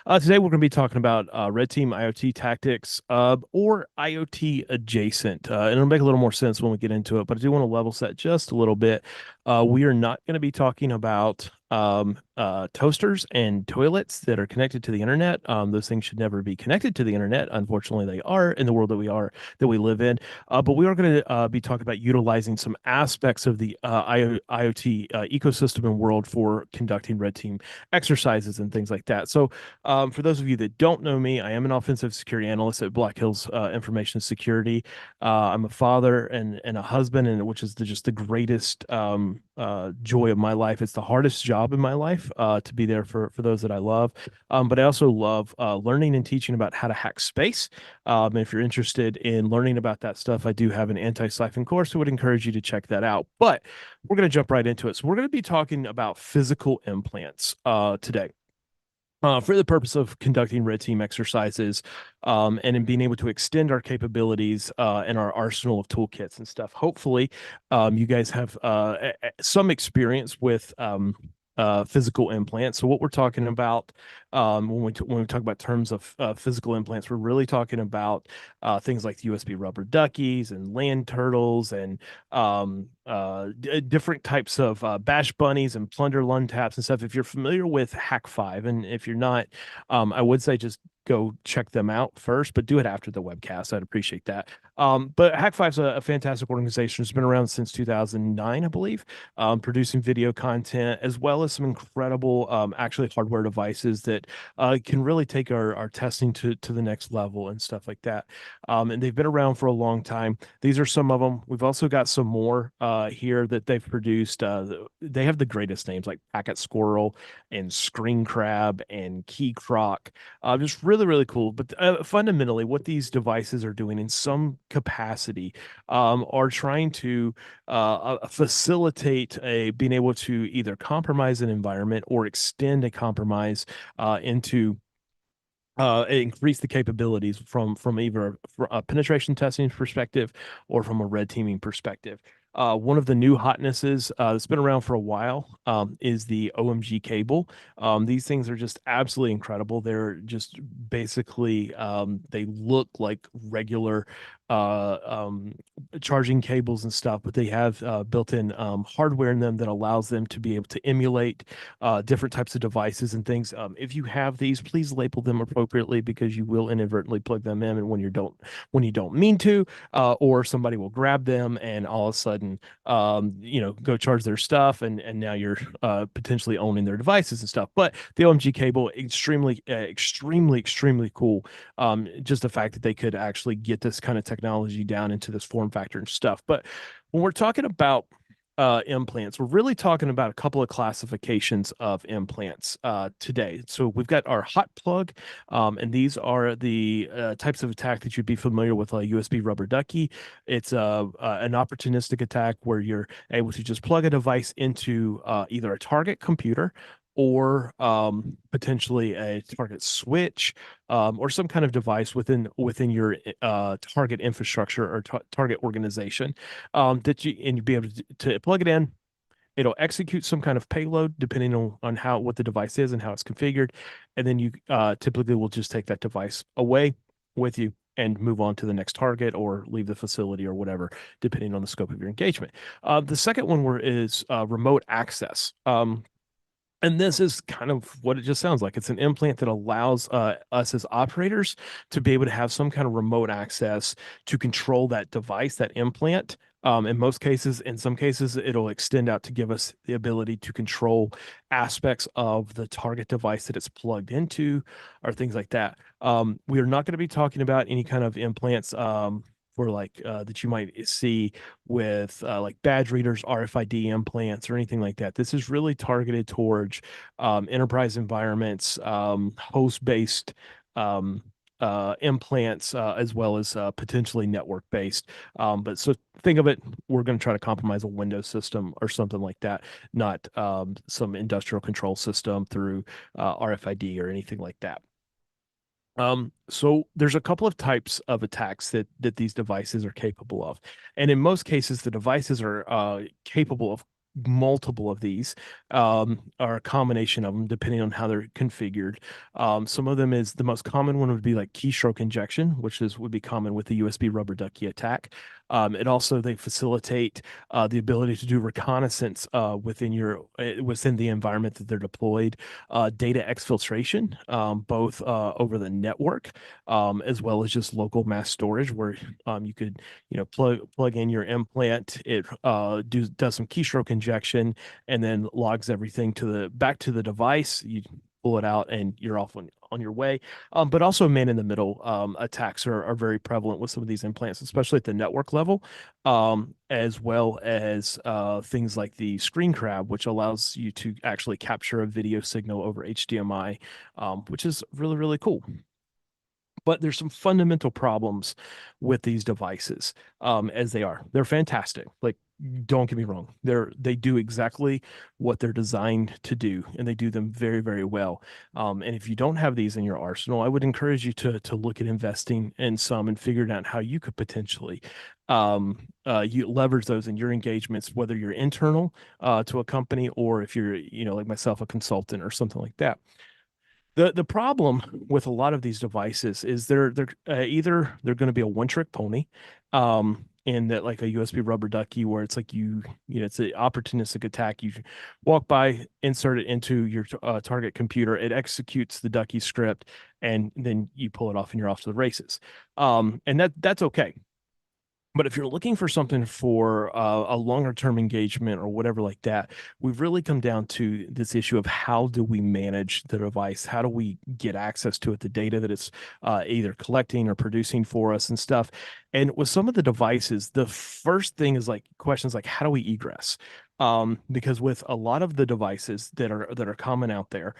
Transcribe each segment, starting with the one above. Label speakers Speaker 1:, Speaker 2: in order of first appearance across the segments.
Speaker 1: Today we're going to be talking about Red Team IoT Tactics or IoT adjacent. And it'll make a little more sense when we get into it, but I do want to level set just a little bit. We are not going to be talking about toasters and toilets that are connected to the internet. Those things should never be connected to the internet. Unfortunately, they are in the world that we live in. But we are going to be talking about utilizing some aspects of the IoT ecosystem and world for conducting red team exercises and things like that. So, for those of you that don't know me, I am an offensive security analyst at Black Hills Information Security. I'm a father and a husband, and which is just the greatest joy of my life. It's the hardest job in my life to be there for those that I love. But I also love learning and teaching about how to hack space. If you're interested in learning about that stuff, I do have an anti-siphon course. I would encourage you to check that out. But we're going to jump right into it. So we're going to be talking about physical implants today. For the purpose of conducting red team exercises and in being able to extend our capabilities and our arsenal of toolkits and stuff. Hopefully, you guys have some experience with physical implants. So what we're talking about when we talk about terms of physical implants, we're really talking about things like USB rubber duckies and land turtles and different types of bash bunnies and plunder lung taps and stuff. If you're familiar with Hack5, and if you're not, I would say just go check them out first, but do it after the webcast. I'd appreciate that. But Hack5 is a fantastic organization. It's been around since 2009, I believe, producing video content as well as some incredible, actually hardware devices that can really take our testing to the next level and stuff like that. And they've been around for a long time. These are some of them. We've also got some more here that they've produced. They have the greatest names like Packet Squirrel and Screen Crab and Key Croc. Just really, really cool. But fundamentally, what these devices are doing in some capacity are trying to facilitate being able to either compromise an environment or extend a compromise into increase the capabilities from either a penetration testing perspective or from a red teaming perspective. One of the new hotnesses that's been around for a while is the OMG cable. These things are just absolutely incredible. They're just basically they look like regular charging cables and stuff, but they have built-in hardware in them that allows them to be able to emulate different types of devices and things. If you have these, please label them appropriately because you will inadvertently plug them in, and when you don't mean to, or somebody will grab them and all of a sudden, go charge their stuff, and now you're potentially owning their devices and stuff. But the OMG cable, extremely cool. Just the fact that they could actually get this kind of technology down into this form factor and stuff. But when we're talking about implants, we're really talking about a couple of classifications of implants today. So we've got our hot plug, and these are the types of attack that you'd be familiar with, a USB rubber ducky. It's an opportunistic attack where you're able to just plug a device into either a target computer or potentially a target switch, or some kind of device within your target infrastructure or target organization, and you'd be able to plug it in. It'll execute some kind of payload depending on what the device is and how it's configured, and then you typically will just take that device away with you and move on to the next target or leave the facility or whatever, depending on the scope of your engagement. The second one is remote access. And this is kind of what it just sounds like. It's an implant that allows us as operators to be able to have some kind of remote access to control that device, that implant. In some cases, it'll extend out to give us the ability to control aspects of the target device that it's plugged into or things like that. We are not going to be talking about any kind of implants for that you might see with like badge readers, RFID implants, or anything like that. This is really targeted towards enterprise environments, host-based implants, as well as potentially network-based. But so think of it, we're going to try to compromise a Windows system or something like that, not some industrial control system through RFID or anything like that. So there's a couple of types of attacks that these devices are capable of. And in most cases, the devices are capable of multiple of these, or a combination of them, depending on how they're configured. Some of them is the most common one would be like keystroke injection, which would be common with the USB rubber ducky attack. It also they facilitate the ability to do reconnaissance within the environment that they're deployed, data exfiltration, both over the network, as well as just local mass storage, where you could plug in your implant. It does some keystroke injection and then logs everything back to the device. You pull it out and you're off on your way. But also man in the middle attacks are very prevalent with some of these implants, especially at the network level, as well as things like the screen grab, which allows you to actually capture a video signal over HDMI, which is really, really cool. But there's some fundamental problems with these devices, as they are. They're fantastic. Like, don't get me wrong. They do exactly what they're designed to do, and they do them very, very well. And if you don't have these in your arsenal, I would encourage you to look at investing in some and figuring out how you could potentially you leverage those in your engagements, whether you're internal to a company or if you're, like myself, a consultant or something like that. The problem with a lot of these devices is they're either they're going to be a one-trick pony, in that, like a USB rubber ducky, where it's like it's an opportunistic attack. You walk by, insert it into your target computer, it executes the ducky script, and then you pull it off and you're off to the races. And that's okay. But if you're looking for something for a longer term engagement or whatever like that, we've really come down to this issue of how do we manage the device? How do we get access to it, the data that it's either collecting or producing for us and stuff? And with some of the devices, the first thing is like questions like, how do we egress? Because with a lot of the devices that are common out there,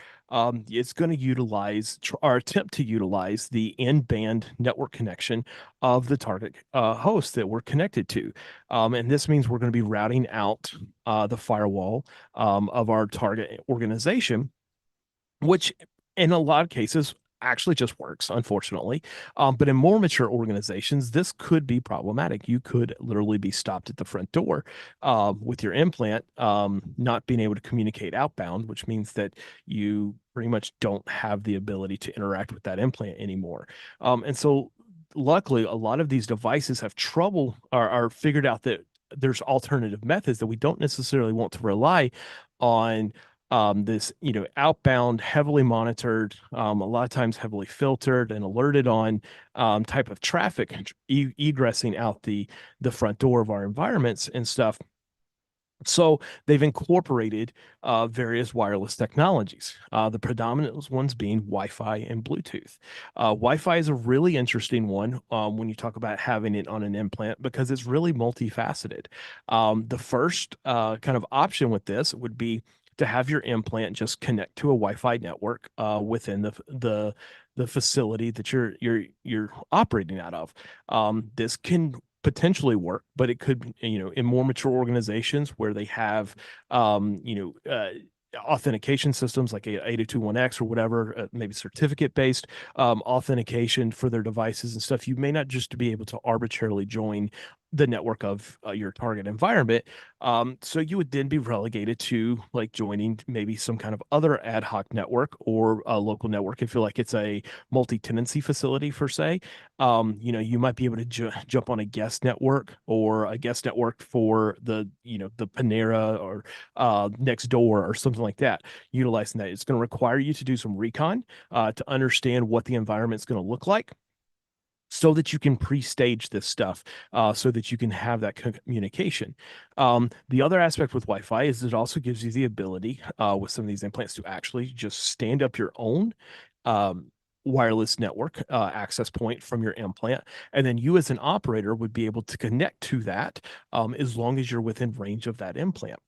Speaker 1: it's going to utilize or attempt to utilize the in-band network connection of the target host that we're connected to. And this means we're going to be routing out the firewall of our target organization, which in a lot of cases actually just works, unfortunately. But in more mature organizations, this could be problematic. You could literally be stopped at the front door with your implant not being able to communicate outbound, which means that you pretty much don't have the ability to interact with that implant anymore. And so luckily, a lot of these devices have trouble or are figured out that there's alternative methods that we don't necessarily want to rely on this, outbound, heavily monitored, a lot of times heavily filtered and alerted on type of traffic egressing out the front door of our environments and stuff. So they've incorporated various wireless technologies, the predominant ones being Wi-Fi and Bluetooth. Wi-Fi is a really interesting one when you talk about having it on an implant because it's really multifaceted. The first kind of option with this would be to have your implant just connect to a Wi-Fi network within the facility that you're operating out of. This can potentially work, but it could, in more mature organizations where they have, authentication systems like 802.1x or whatever, maybe certificate based authentication for their devices and stuff, you may not just be able to arbitrarily join the network of your target environment. So you would then be relegated to like joining maybe some kind of other ad hoc network or a local network. If you're like it's a multi-tenancy facility per se, you might be able to jump on a guest network or a guest network for the Panera or next door or something like that. Utilizing that, it's going to require you to do some recon to understand what the environment's going to look like, so that you can pre-stage this stuff, so that you can have that communication. The other aspect with Wi-Fi is it also gives you the ability with some of these implants to actually just stand up your own wireless network access point from your implant. And then you as an operator would be able to connect to that as long as you're within range of that implant.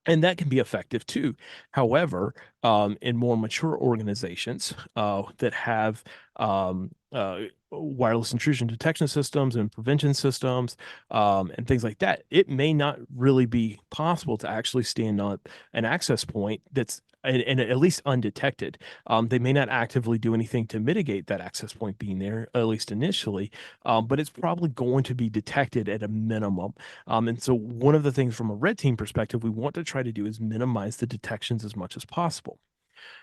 Speaker 1: And that can be effective too. However, in more mature organizations that have wireless intrusion detection systems and prevention systems, and things like that, it may not really be possible to actually stand up an access point that's and at least undetected. They may not actively do anything to mitigate that access point being there, at least initially, but it's probably going to be detected at a minimum. And so one of the things from a red team perspective we want to try to do is minimize the detections as much as possible.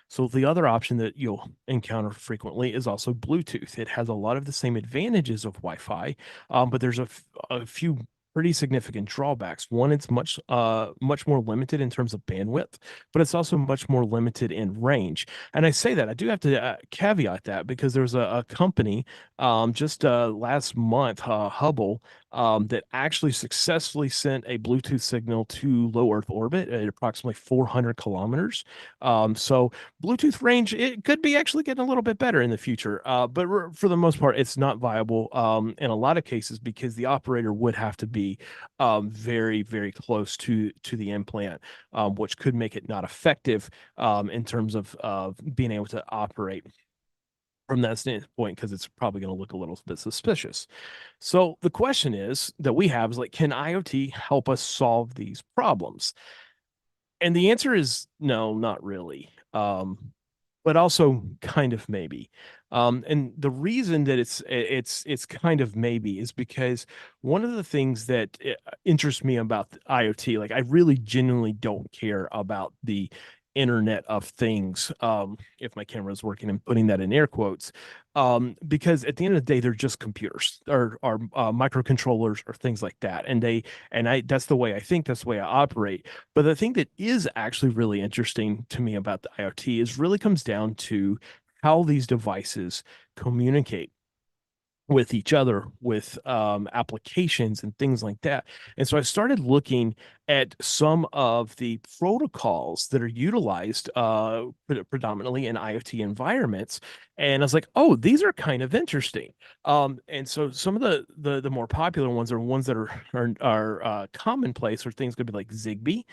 Speaker 1: So the other option that you'll encounter frequently is also Bluetooth. It has a lot of the same advantages of Wi-Fi, but there's a few pretty significant drawbacks. One, it's much more limited in terms of bandwidth, but it's also much more limited in range. And I say that I do have to caveat that because there's a company just last month, Hubble, that actually successfully sent a Bluetooth signal to low Earth orbit at approximately 400 kilometers. So Bluetooth range, it could be actually getting a little bit better in the future, but for the most part, it's not viable in a lot of cases because the operator would have to be very, very close to the implant, which could make it not effective in terms of being able to operate from that standpoint because it's probably going to look a little bit suspicious. So the question is that we have is like, can IoT help us solve these problems? And the answer is no, not really. But also kind of maybe. And the reason that it's kind of maybe is because one of the things that interests me about IoT, like I really genuinely don't care about the Internet of Things, if my camera is working and putting that in air quotes, because at the end of the day, they're just computers or microcontrollers or things like that, and that's the way I think, that's the way I operate. But the thing that is actually really interesting to me about the IoT is really comes down to how these devices communicate with each other, with applications and things like that. And so I started looking at some of the protocols that are utilized predominantly in IoT environments. And I was like, oh, these are kind of interesting. And so some of the more popular ones are ones that are commonplace, or things could be like Zigbee,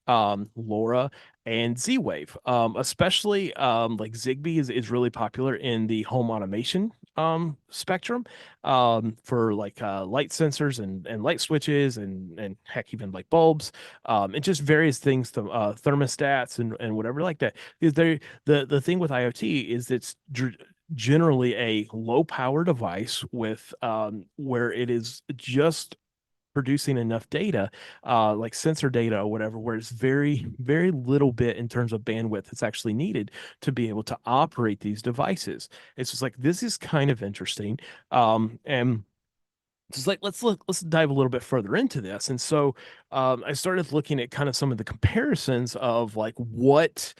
Speaker 1: LoRa, and Z-Wave. Especially like Zigbee is really popular in the home automation spectrum, for like light sensors and light switches and heck, even like bulbs, and just various things, to thermostats and whatever like that. Because the thing with IoT is it's generally a low power device with where it is just producing enough data, like sensor data or whatever, where it's very, very little bit in terms of bandwidth that's actually needed to be able to operate these devices. It's just like, this is kind of interesting. And just like, let's dive a little bit further into this. And so I started looking at kind of some of the comparisons of like what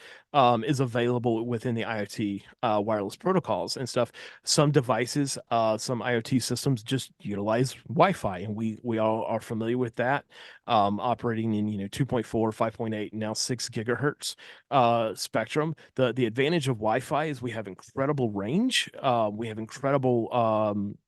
Speaker 1: is available within the IoT wireless protocols and stuff. Some devices, some IoT systems just utilize Wi-Fi, and we all are familiar with that, operating in 2.4, 5.8, now 6 gigahertz spectrum. The advantage of Wi-Fi is we have incredible range, we have incredible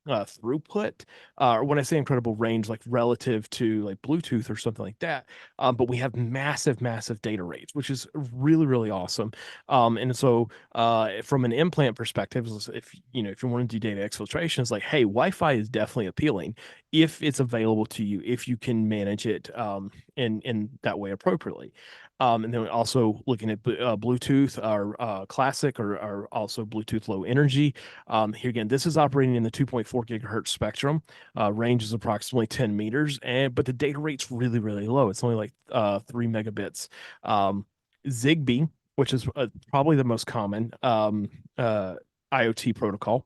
Speaker 1: throughput, or when I say incredible range, like relative to like Bluetooth or something like that. But we have massive, massive data rates, which is really, really awesome. And so, from an implant perspective, if you want to do data exfiltration, it's like, hey, Wi-Fi is definitely appealing if it's available to you, if you can manage it in that way appropriately. And then also looking at Bluetooth or classic or also Bluetooth low energy. Here again, this is operating in the 2.4 gigahertz spectrum. Range is approximately 10 meters, but the data rate's really, really low. It's only like 3 megabits. Zigbee, which is probably the most common IoT protocol,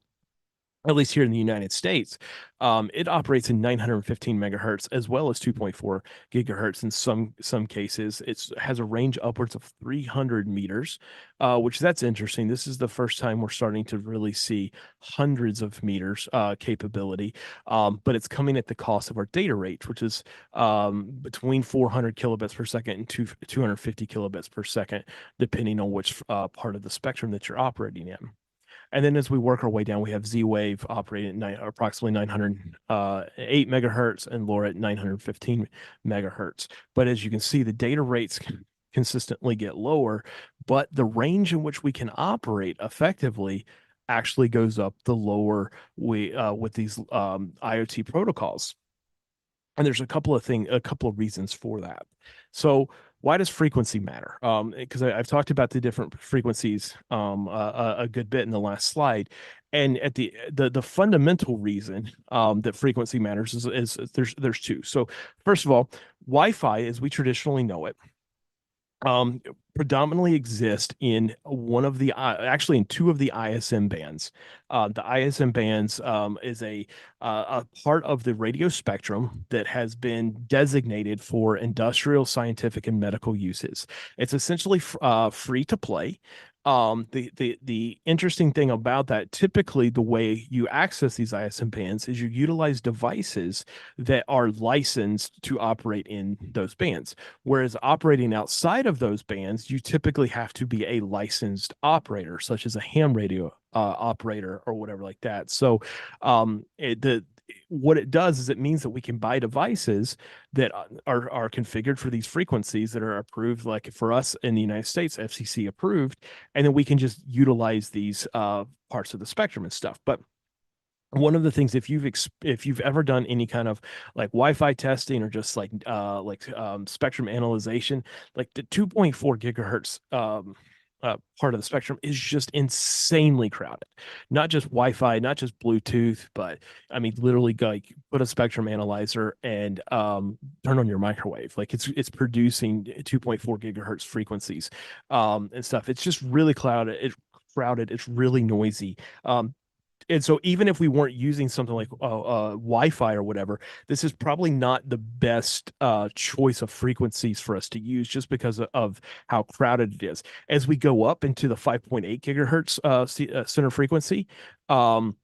Speaker 1: at least here in the United States, it operates in 915 megahertz as well as 2.4 gigahertz. In some cases, it has a range upwards of 300 meters, which that's interesting. This is the first time we're starting to really see hundreds of meters capability, but it's coming at the cost of our data rate, which is between 400 kilobits per second and 250 kilobits per second, depending on which part of the spectrum that you're operating in. And then as we work our way down, we have Z-Wave operating at approximately 908 megahertz and LoRa at 915 megahertz. But as you can see, the data rates consistently get lower, but the range in which we can operate effectively actually goes up the lower we with these IoT protocols. And there's a couple of reasons for that. So why does frequency matter? Because I've talked about the different frequencies a good bit in the last slide, and at the fundamental reason that frequency matters is there's two. So first of all, Wi-Fi, as we traditionally know it, um, predominantly exist in one of the actually in two of the ISM bands. The ISM bands is a part of the radio spectrum that has been designated for industrial, scientific, and medical uses. It's essentially free to play. The interesting thing about that, typically the way you access these ISM bands is you utilize devices that are licensed to operate in those bands. Whereas operating outside of those bands, you typically have to be a licensed operator, such as a ham radio operator or whatever like that. So, what it does is it means that we can buy devices that are configured for these frequencies that are approved, like for us in the United States, FCC approved, and then we can just utilize these parts of the spectrum and stuff. But one of the things, if you've ever done any kind of like Wi-Fi testing or just spectrum analyzation, like the 2.4 gigahertz part of the spectrum is just insanely crowded. Not just Wi-Fi, not just Bluetooth, but I mean, literally, like put a spectrum analyzer and turn on your microwave. Like it's producing 2.4 gigahertz frequencies and stuff. It's just really clouded. It's crowded. It's really noisy. And so even if we weren't using something like Wi-Fi or whatever, this is probably not the best choice of frequencies for us to use just because of how crowded it is. As we go up into the 5.8 gigahertz center frequency, um,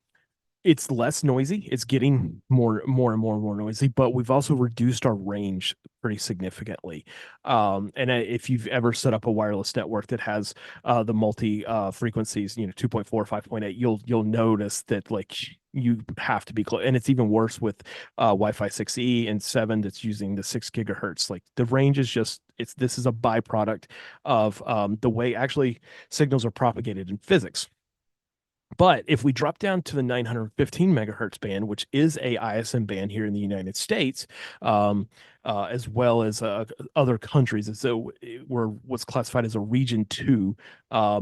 Speaker 1: it's less noisy. It's getting more noisy, but we've also reduced our range pretty significantly. If you've ever set up a wireless network that has the multi frequencies, 2.4, 5.8, you'll notice that like you have to be close. And it's even worse with Wi-Fi 6E and 7 that's using the 6 gigahertz. Like the range is just this is a byproduct of the way actually signals are propagated in physics. But if we drop down to the 915 megahertz band, which is a ISM band here in the United States, as well as other countries, and so we're what's classified as a region 2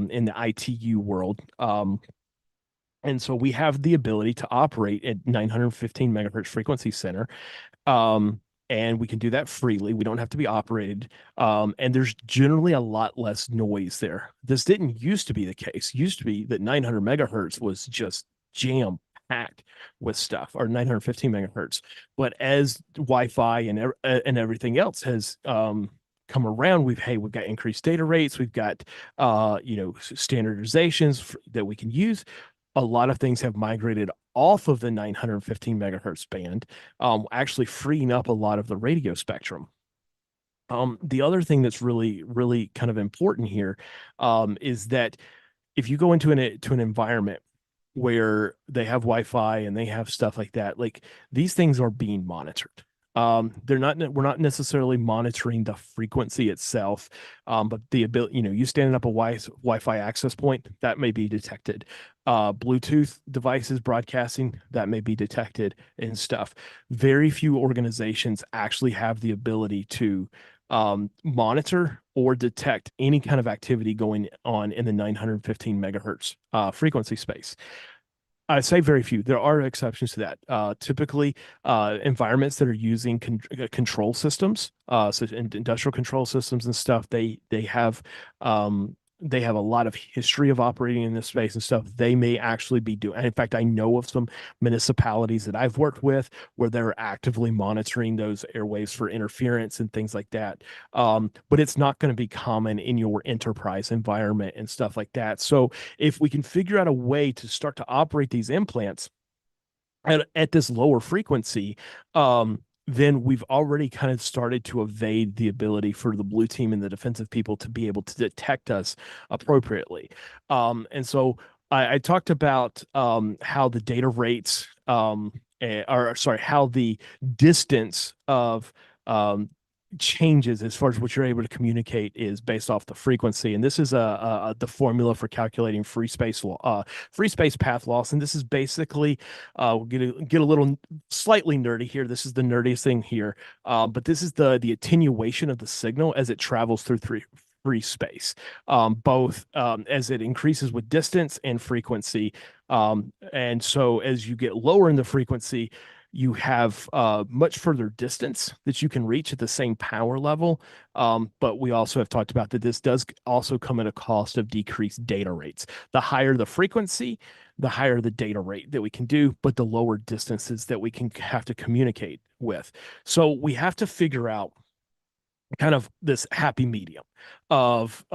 Speaker 1: in the ITU world. And so we have the ability to operate at 915 megahertz frequency center. Um, and we can do that freely. We don't have to be operated. And there's generally a lot less noise there. This didn't used to be the case. Used to be that 900 megahertz was just jam packed with stuff, or 915 megahertz. But as Wi-Fi and everything else has come around, we've got increased data rates. We've got standardizations that we can use. A lot of things have migrated off of the 915 megahertz band, actually freeing up a lot of the radio spectrum. The other thing that's really, really kind of important here is that if you go into an environment where they have Wi-Fi and they have stuff like that, like these things are being monitored. We're not necessarily monitoring the frequency itself, but the ability, you standing up a Wi-Fi access point that may be detected. Bluetooth devices broadcasting that may be detected and stuff. Very few organizations actually have the ability to monitor or detect any kind of activity going on in the 915 megahertz frequency space. I say very few. There are exceptions to that. Typically, environments that are using control systems, so industrial control systems and stuff, they have a lot of history of operating in this space and stuff. They may actually be doing. In fact, I know of some municipalities that I've worked with where they're actively monitoring those airwaves for interference and things like that. But it's not going to be common in your enterprise environment and stuff like that. So if we can figure out a way to start to operate these implants at this lower frequency, then we've already kind of started to evade the ability for the blue team and the defensive people to be able to detect us appropriately. And so I talked about how the data rates, how the distance of changes as far as what you're able to communicate is based off the frequency. And this is the formula for calculating free space path loss. And this is basically we'll get a little slightly nerdy here. This is the nerdiest thing here, but this is the attenuation of the signal as it travels through free space, both as it increases with distance and frequency. And so as you get lower in the frequency, you have much further distance that you can reach at the same power level. But we also have talked about that this does also come at a cost of decreased data rates. The higher the frequency, the higher the data rate that we can do, but the lower distances that we can have to communicate with. So we have to figure out kind of this happy medium of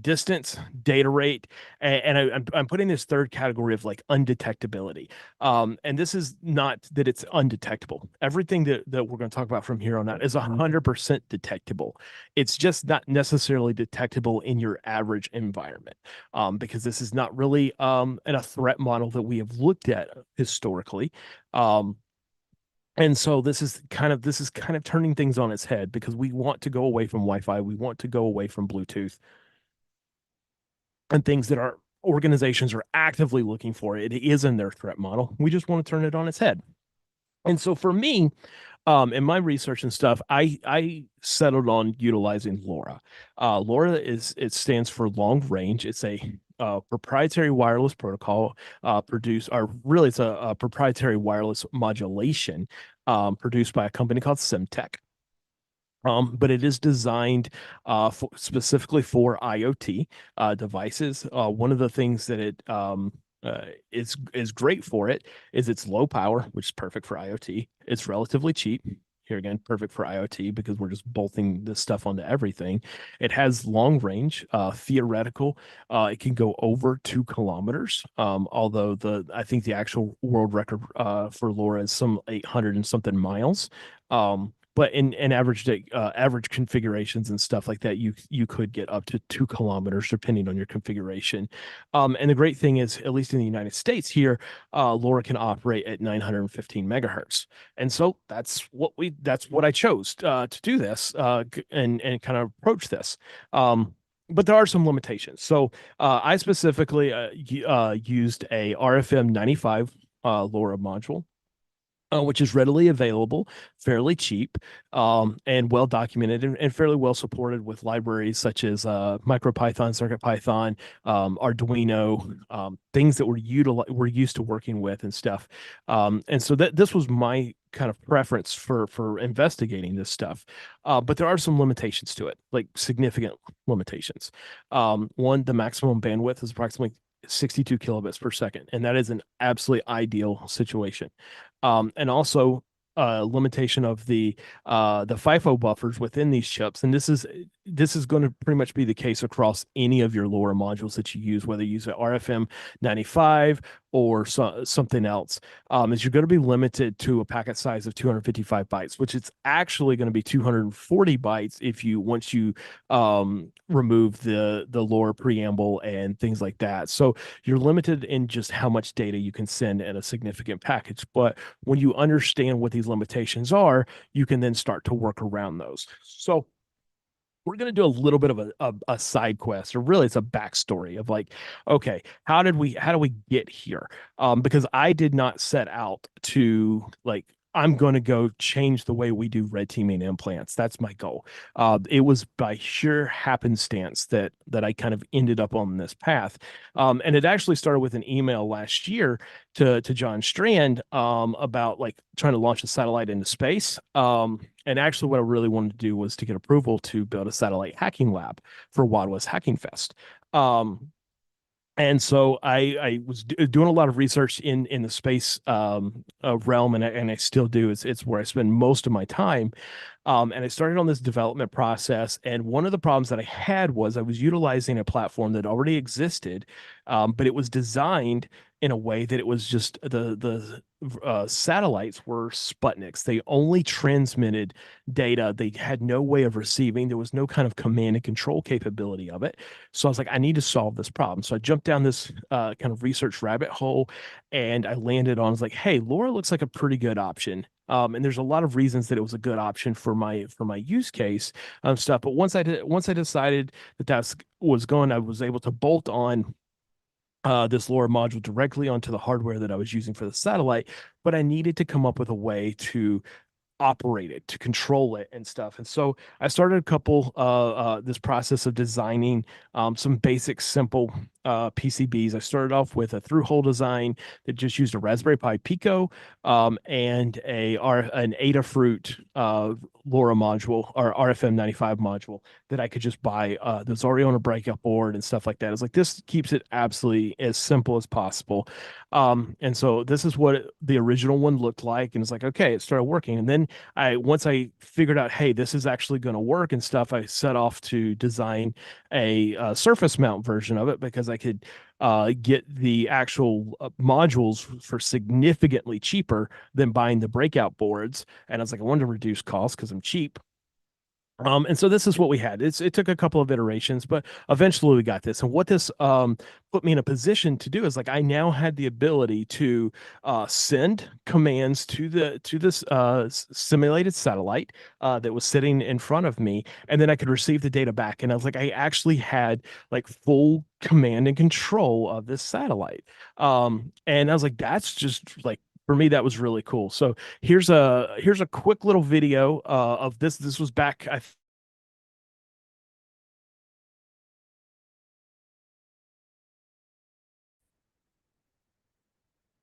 Speaker 1: distance, data rate, and I'm putting this third category of like undetectability. And this is not that it's undetectable. Everything that we're going to talk about from here on out is 100% detectable. It's just not necessarily detectable in your average environment, because this is not really in a threat model that we have looked at historically. And so this is kind of turning things on its head, because we want to go away from Wi-Fi. We want to go away from Bluetooth and things that our organizations are actively looking for. It is in their threat model. We just want to turn it on its head. And so for me, in my research and stuff, I settled on utilizing LoRa. LoRa it stands for long range. It's a proprietary wireless protocol it's a proprietary wireless modulation produced by a company called Semtech. But it is designed specifically for IoT devices. One of the things that it is great for it is it's low power, which is perfect for IoT. It's relatively cheap. Here again, perfect for IoT because we're just bolting this stuff onto everything. It has long range, theoretical. It can go over 2 kilometers. Although I think the actual world record for LoRa is some 800 and something miles. But in average configurations and stuff like that, you could get up to 2 kilometers depending on your configuration. And the great thing is, at least in the United States here, LoRa can operate at 915 megahertz. And so that's what I chose to do this and kind of approach this. But there are some limitations. So I specifically used a RFM 95 LoRa module, which is readily available, fairly cheap, and well documented and fairly well supported with libraries such as MicroPython, CircuitPython, Arduino, things that we're used to working with and stuff. And so this was my kind of preference for investigating this stuff. But there are some limitations to it, like significant limitations. One, the maximum bandwidth is approximately 62 kilobits per second, and that is an absolutely ideal situation. And also limitation of the FIFO buffers within these chips, and this is going to pretty much be the case across any of your LoRa modules that you use, whether you use an RFM 95 or something else, is you're going to be limited to a packet size of 255 bytes, which it's actually going to be 240 bytes once you remove the LoRa preamble and things like that. So you're limited in just how much data you can send in a significant package. But when you understand what these limitations are, you can then start to work around those. So we're going to do a little bit of a side quest, or really it's a backstory of like, okay, how do we get here? Because I did not set out to like, I'm going to go change the way we do red teaming implants. That's my goal. It was by sheer happenstance that I kind of ended up on this path. And it actually started with an email last year to John Strand about like trying to launch a satellite into space. And actually what I really wanted to do was to get approval to build a satellite hacking lab for Wadwa's Hacking Fest. And so I was doing a lot of research in the space realm, and I still do. It's where I spend most of my time. And I started on this development process. And one of the problems that I had was I was utilizing a platform that already existed, but it was designed in a way that it was just the satellites were Sputniks. They only transmitted data. They had no way of receiving. There was no kind of command and control capability of it. So I was like, I need to solve this problem. So I jumped down this kind of research rabbit hole, and I landed on, I was like, hey, LoRa looks like a pretty good option. And there's a lot of reasons that it was a good option for my use case stuff. But once I decided that was going, I was able to bolt on this LoRa module directly onto the hardware that I was using for the satellite. But I needed to come up with a way to operate it, to control it and stuff. And so I started this process of designing some basic simple PCBs. I started off with a through-hole design that just used a Raspberry Pi Pico and an Adafruit LoRa module or RFM95 module that I could just buy that's already on a breakout board and stuff like that. It's like this keeps it absolutely as simple as possible. And so this is what the original one looked like. And it's like, okay, it started working. And then once I figured out, hey, this is actually going to work and stuff, I set off to design a surface mount version of it because I could get the actual modules for significantly cheaper than buying the breakout boards. And I was like, I wanted to reduce costs because I'm cheap. And so this is what we had. It took a couple of iterations, but eventually we got this. And what this put me in a position to do is like I now had the ability to send commands to this simulated satellite that was sitting in front of me, and then I could receive the data back. And I was like, I actually had like full command and control of this satellite. And I was like, that's just like for me, that was really cool. So here's a quick little video of this. This was back,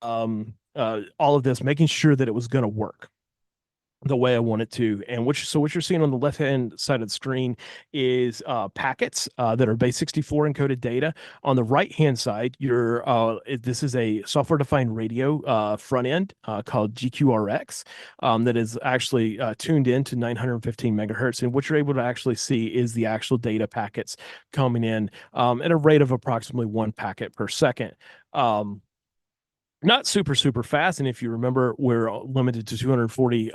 Speaker 1: all of this, making sure that it was going to work the way I want it to. And what you're seeing on the left hand side of the screen is packets that are base 64 encoded data. On the right hand side, this is a software defined radio front end called GQRX that is actually tuned in to 915 megahertz. And what you're able to actually see is the actual data packets coming in at a rate of approximately 1 packet per second. Not super fast, and if you remember, we're limited to 240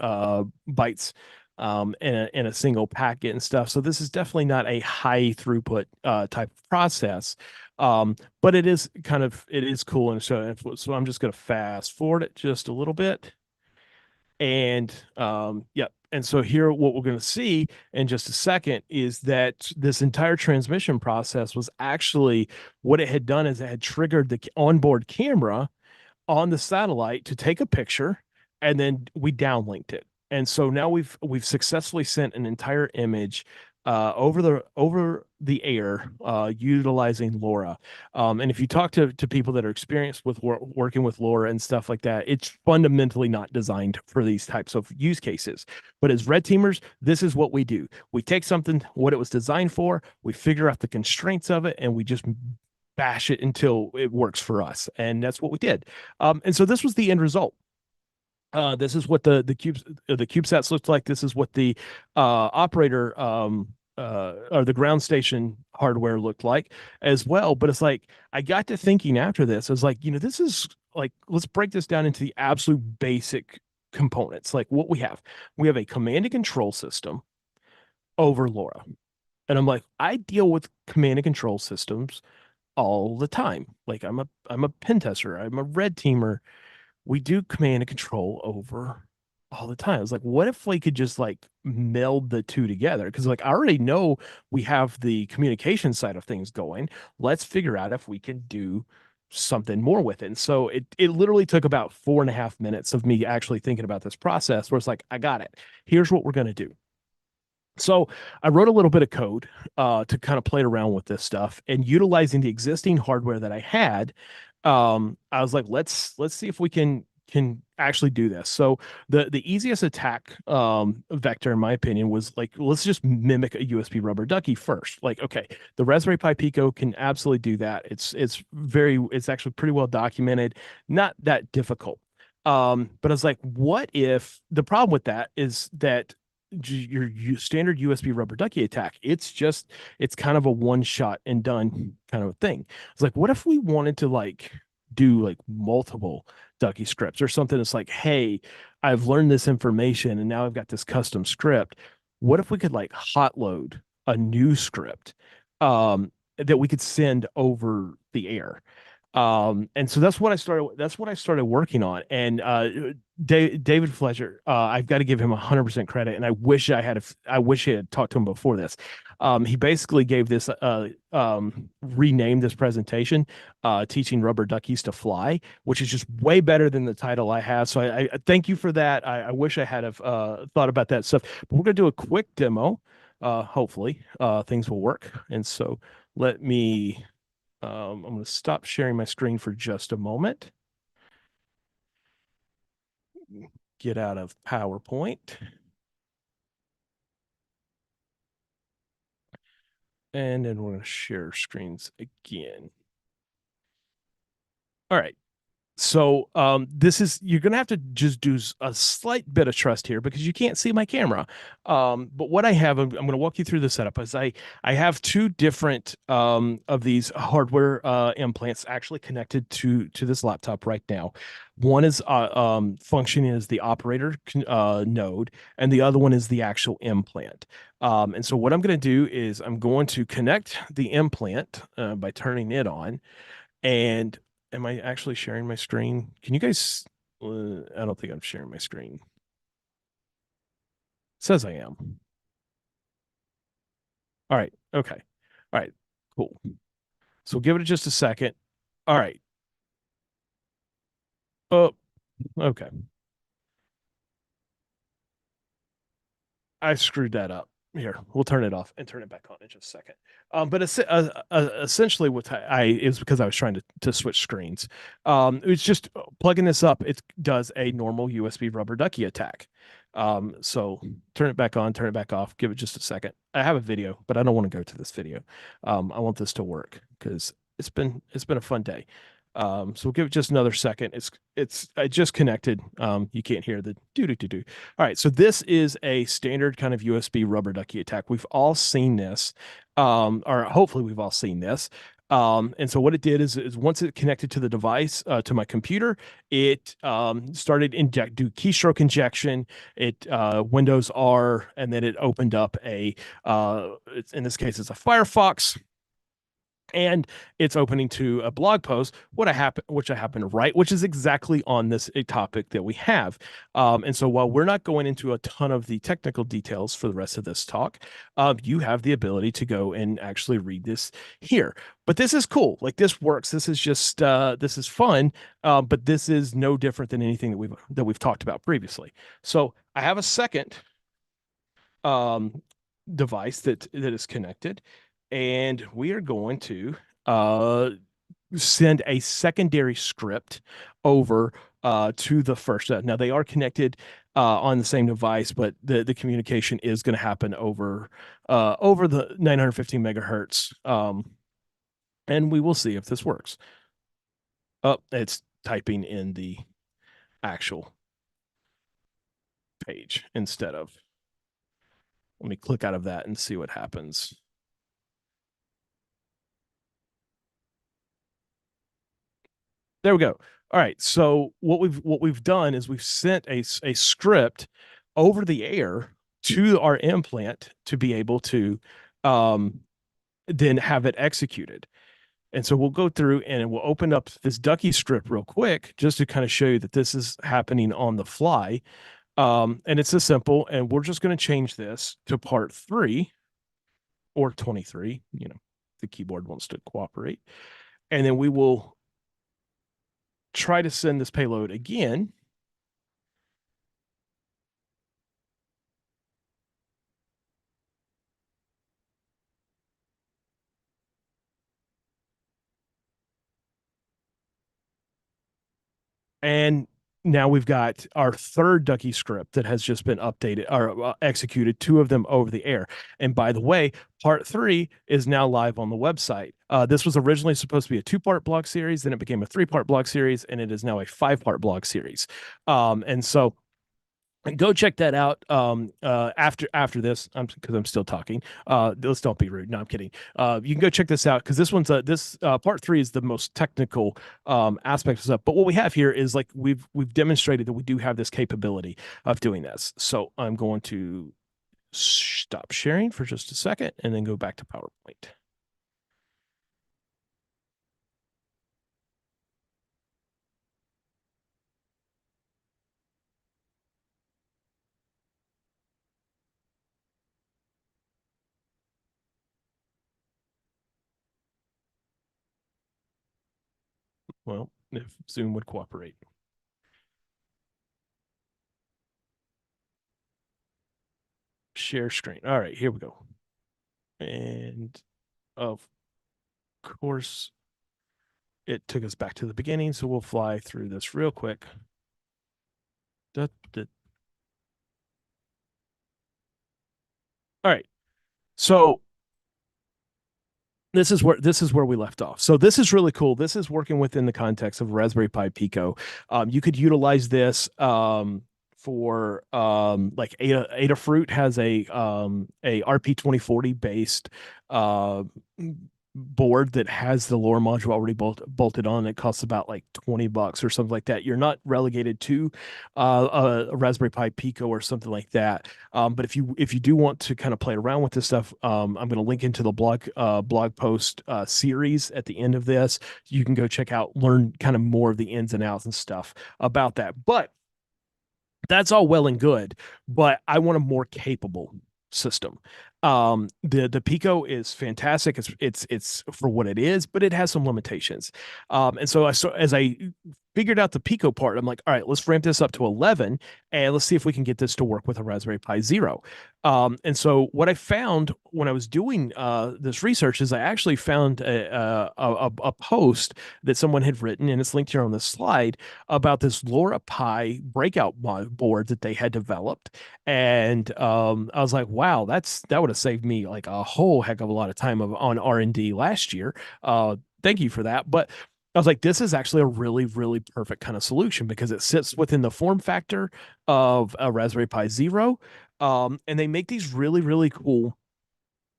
Speaker 1: bytes in a single packet and stuff. So this is definitely not a high throughput type of process, but it is cool. And so I'm just going to fast forward it just a little bit, and yeah. And so here, what we're going to see in just a second is that this entire transmission process was actually what it had done is it had triggered the onboard camera on the satellite to take a picture, and then we downlinked it. And so now we've successfully sent an entire image over the air utilizing LoRa. And if you talk to people that are experienced with working with LoRa and stuff like that, it's fundamentally not designed for these types of use cases. But as red teamers, this is what we do. We take something, what it was designed for, we figure out the constraints of it, and we just bash it until it works for us. And that's what we did. And so this was the end result. This is what the CubeSats looked like. This is what the operator or the ground station hardware looked like as well. But it's like I got to thinking after this, I was like, this is like, let's break this down into the absolute basic components. Like what we have a command and control system over LoRa. And I'm like, I deal with command and control systems all the time. Like I'm a pen tester, I'm a red teamer. We do command and control over all the time. I was like, what if we could just like meld the two together? Because like I already know we have the communication side of things going. Let's figure out if we can do something more with it. And so it literally took about 4.5 minutes of me actually thinking about this process where it's like, I got it. Here's what we're going to do. So I wrote a little bit of code to kind of play around with this stuff, and utilizing the existing hardware that I had, I was like, let's see if we can actually do this. So the easiest attack vector, in my opinion, was like, let's just mimic a USB rubber ducky first. Like, okay, the Raspberry Pi Pico can absolutely do that. It's actually pretty well documented, not that difficult. But I was like, what if the problem with that is that your standard USB rubber ducky attack, it's kind of a one shot and done kind of thing. It's like, what if we wanted to like do like multiple ducky scripts or something? It's like, hey, I've learned this information and now I've got this custom script. What if we could like hot load a new script that we could send over the air? And so that's what I started working on. And David Fletcher, I've got to give him 100% credit. And I wish I had talked to him before this. He basically gave this renamed this presentation, teaching rubber duckies to fly, which is just way better than the title I have. So I thank you for that. I wish I had have thought about that stuff. But we're gonna do a quick demo. Hopefully, things will work. And so let me I'm going to stop sharing my screen for just a moment. Get out of PowerPoint. And then we're going to share screens again. All right. So this is, you're going to have to just do a slight bit of trust here because you can't see my camera. But what I have, I'm going to walk you through the setup. As I have two different of these hardware implants actually connected to this laptop right now. One is functioning as the operator node, and the other one is the actual implant. And so what I'm going to do is I'm going to connect the implant by turning it on. And am I actually sharing my screen? Can you guys? I don't think I'm sharing my screen. It says I am. All right. Okay. All right. Cool. So give it just a second. All right. Oh, okay. I screwed that up. Here, we'll turn it off and turn it back on in just a second. But essentially, what I is because I was trying to switch screens. It's just plugging this up. It does a normal USB rubber ducky attack. So turn it back on, turn it back off. Give it just a second. I have a video, but I don't want to go to this video. I want this to work because it's been a fun day. So we'll give it just another second. I just connected. You can't hear the do do do do. All right, so this is a standard kind of USB rubber ducky attack. We've all seen this, or hopefully we've all seen this. And so what it did is once it connected to the device, to my computer, it started do keystroke injection. It Windows R, and then it opened up in this case, it's a Firefox, and it's opening to a blog post which I happen to write, which is exactly on this a topic that we have. And so while we're not going into a ton of the technical details for the rest of this talk, you have the ability to go and actually read this here. But this is cool. Like, this works. This is just this is fun. But this is no different than anything that we've talked about previously. So I have a second um, device that is connected, and we are going to send a secondary script over to the first. Now they are connected on the same device, but the communication is going to happen over the 915 megahertz, and we will see if this works. Oh, it's typing in the actual page instead of. Let me click out of that and see what happens. There we go. All right. So what we've done is we've sent a script over the air to our implant to be able to then have it executed. And so we'll go through and we'll open up this ducky script real quick just to kind of show you that this is happening on the fly. And it's this simple. And we're just going to change this to part 3 or 23. The keyboard wants to cooperate. And then we will try to send this payload again. And now we've got our third ducky script that has just been updated or executed, 2 of them over the air. And by the way, part 3 is now live on the website. This was originally supposed to be a 2-part blog series, then it became a 3-part blog series, and it is now a 5-part blog series. And so go check that out after this, because I'm still talking. Let's don't be rude. No, I'm kidding. You can go check this out because this one's part 3 is the most technical aspect of stuff. But what we have here is, like, we've demonstrated that we do have this capability of doing this. So I'm going to stop sharing for just a second and then go back to PowerPoint. Well, if Zoom would cooperate. Share screen. All right, here we go. And of course, it took us back to the beginning, so we'll fly through this real quick. Da, da. All right. So this is where we left off. So this is really cool. This is working within the context of Raspberry Pi Pico. You could utilize this for like Adafruit has a RP2040 based uh, board that has the LoRa module already bolted on. It costs about like $20 or something like that. You're not relegated to a Raspberry Pi Pico or something like that. But if you do want to kind of play around with this stuff, I'm going to link into the blog post series at the end of this. You can go check out, learn kind of more of the ins and outs and stuff about that. But that's all well and good, but I want a more capable system. The Pico is fantastic. It's for what it is, but it has some limitations. And so as I figured out the Pico part, I'm like, all right, let's ramp this up to 11 and let's see if we can get this to work with a Raspberry Pi Zero. And so what I found when I was doing this research is I actually found a post that someone had written, and it's linked here on this slide, about this LoRa Pi breakout board that they had developed. And I was like, wow, that would have saved me like a whole heck of a lot of time on R&D last year. Thank you for that. But I was like, this is actually a really, really perfect kind of solution because it sits within the form factor of a Raspberry Pi Zero. And they make these really, really cool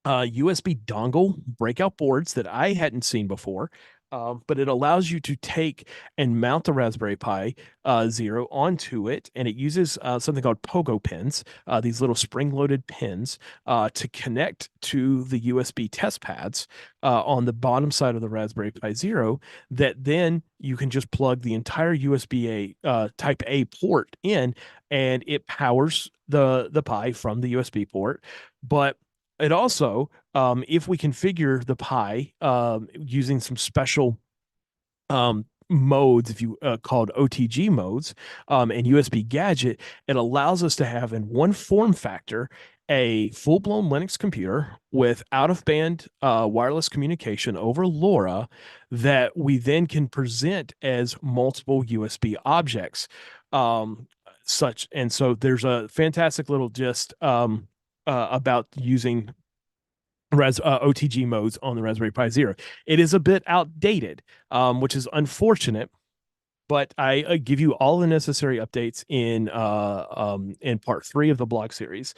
Speaker 1: USB dongle breakout boards that I hadn't seen before. But it allows you to take and mount the Raspberry Pi Zero onto it, and it uses something called pogo pins, these little spring-loaded pins, to connect to the USB test pads on the bottom side of the Raspberry Pi Zero. That then you can just plug the entire USB A Type A port in, and it powers the Pi from the USB port. But it also, if we configure the Pi using some special modes, if you called OTG modes, and USB gadget, it allows us to have in one form factor a full-blown Linux computer with out-of-band wireless communication over LoRa that we then can present as multiple USB objects. Such and so there's a fantastic little gist about using OTG modes on the Raspberry Pi Zero. It is a bit outdated, which is unfortunate, but I give you all the necessary updates in part 3 of the blog series,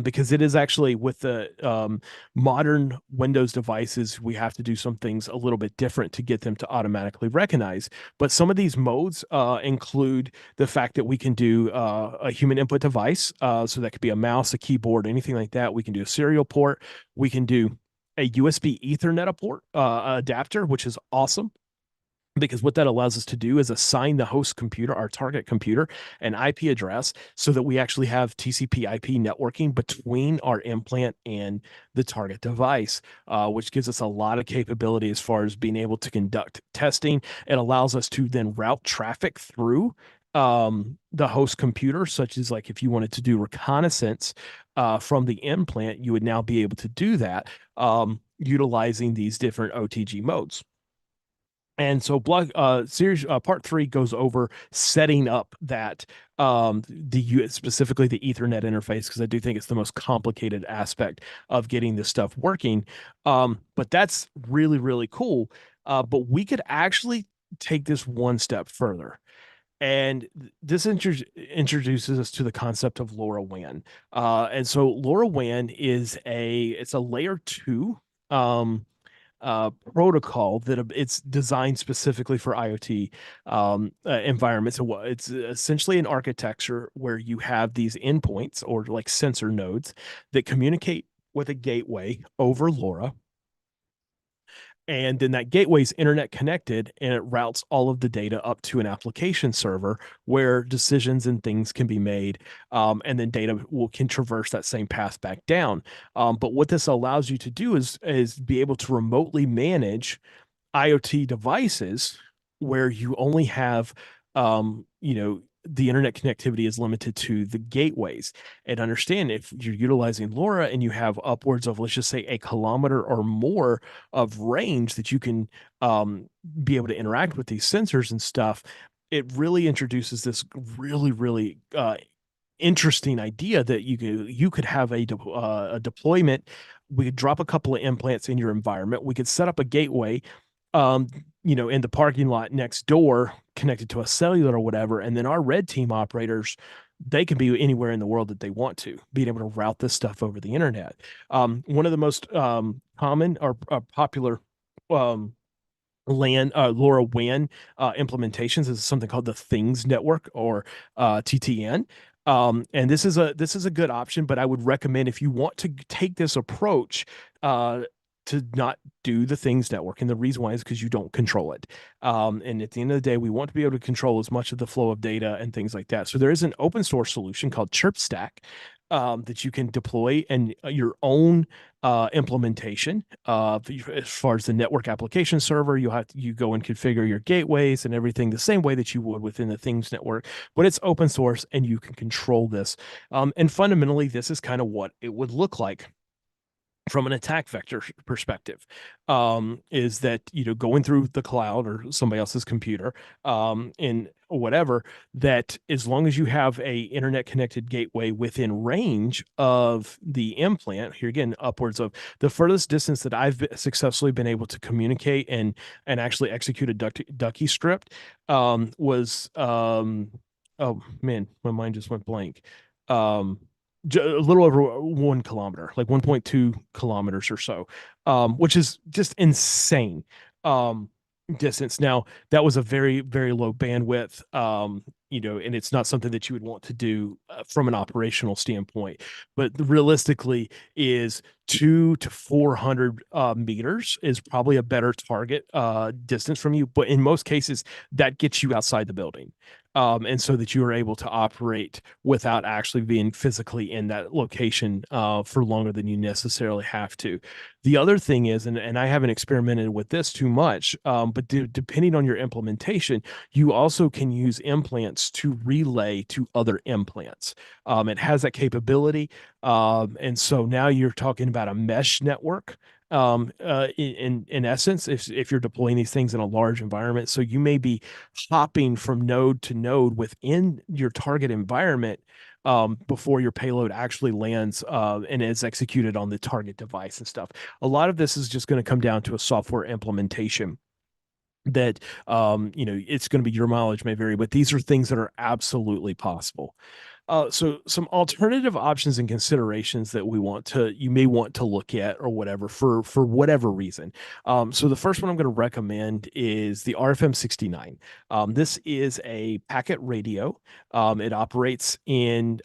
Speaker 1: because it is actually with the modern Windows devices, we have to do some things a little bit different to get them to automatically recognize. But some of these modes include the fact that we can do a human input device, so that could be a mouse, a keyboard, anything like that. We can do a serial port. We can do a USB Ethernet port adapter, which is awesome, because what that allows us to do is assign the host computer, our target computer, an IP address so that we actually have TCP IP networking between our implant and the target device, which gives us a lot of capability as far as being able to conduct testing. It allows us to then route traffic through the host computer, such as like if you wanted to do reconnaissance from the implant, you would now be able to do that utilizing these different OTG modes. And so blog series part 3 goes over setting up that specifically the Ethernet interface, because I do think it's the most complicated aspect of getting this stuff working. But that's really, really cool. But we could actually take this one step further. And this introduces us to the concept of LoRaWAN. And so LoRaWAN is it's a layer 2 protocol that it's designed specifically for IoT environments. It's essentially an architecture where you have these endpoints or like sensor nodes that communicate with a gateway over LoRa. And then that gateway is internet connected, and it routes all of the data up to an application server where decisions and things can be made. And then data can traverse that same path back down. But what this allows you to do is be able to remotely manage IoT devices where you only have, the internet connectivity is limited to the gateways. And understand, if you're utilizing LoRa and you have upwards of, let's just say, a kilometer or more of range that you can be able to interact with these sensors and stuff, it really introduces this really, really interesting idea that you could have a deployment. We could drop a couple of implants in your environment. We could set up a gateway, um, in the parking lot next door, connected to a cellular or whatever, and then our red team operators, they can be anywhere in the world that they want to, being able to route this stuff over the internet. One of the most common or popular um, LoRaWAN implementations is something called the Things Network, or TTN. And this is a good option, but I would recommend, if you want to take this approach, to not do the Things Network. And the reason why is because you don't control it. And at the end of the day, we want to be able to control as much of the flow of data and things like that. So there is an open source solution called ChirpStack that you can deploy, and your own implementation. As far as the network application server, you go and configure your gateways and everything the same way that you would within the Things Network, but it's open source and you can control this. And fundamentally, this is kind of what it would look like from an attack vector perspective. Is that, going through the cloud or somebody else's computer, in whatever, that as long as you have a internet connected gateway within range of the implant, here again, upwards of the furthest distance that I've successfully been able to communicate and actually execute a ducky script, was, oh man, my mind just went blank. um a little over 1 kilometer, like 1.2 kilometers or so, which is just insane um, distance. Now, that was a very, very low bandwidth, and it's not something that you would want to do from an operational standpoint. But realistically, is 200 to 400 meters is probably a better target distance from you. But in most cases, that gets you outside the building. And so that you are able to operate without actually being physically in that location for longer than you necessarily have to. The other thing is, and I haven't experimented with this too much, but depending on your implementation, you also can use implants to relay to other implants. It has that capability. And so now you're talking about a mesh network, in essence, if you're deploying these things in a large environment. So you may be hopping from node to node within your target environment, before your payload actually lands and is executed on the target device and stuff. A lot of this is just going to come down to a software implementation that, it's going to be, your mileage may vary, but these are things that are absolutely possible. So some alternative options and considerations that you may want to look at or whatever, for whatever reason. So the first one I'm going to recommend is the RFM69. This is a packet radio. It operates in